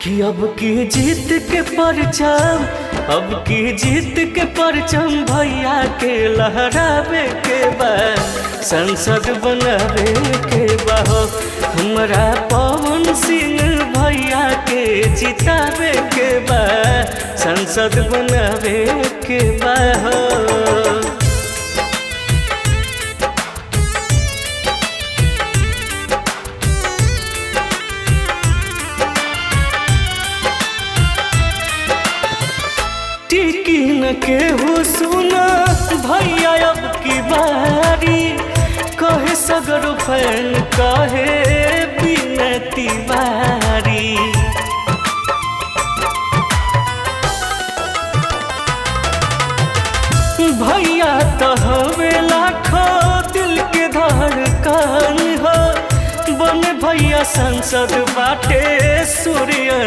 कि अब की जीत के परचम, अब की जीत के परचम भैया के लहरावे के बा, संसद बनावे के बा हो। हमरा पवन सिंह भैया के जितावे के बा, संसद बनावे के बा हो। टिकी न केहू सुना भैया अब की बारी, कहे सगरो फैन कहे बिनती बारी। भैया तो हवे लाखों दिल के धड़कन हो, बन भैया संसद बाटे सूर्य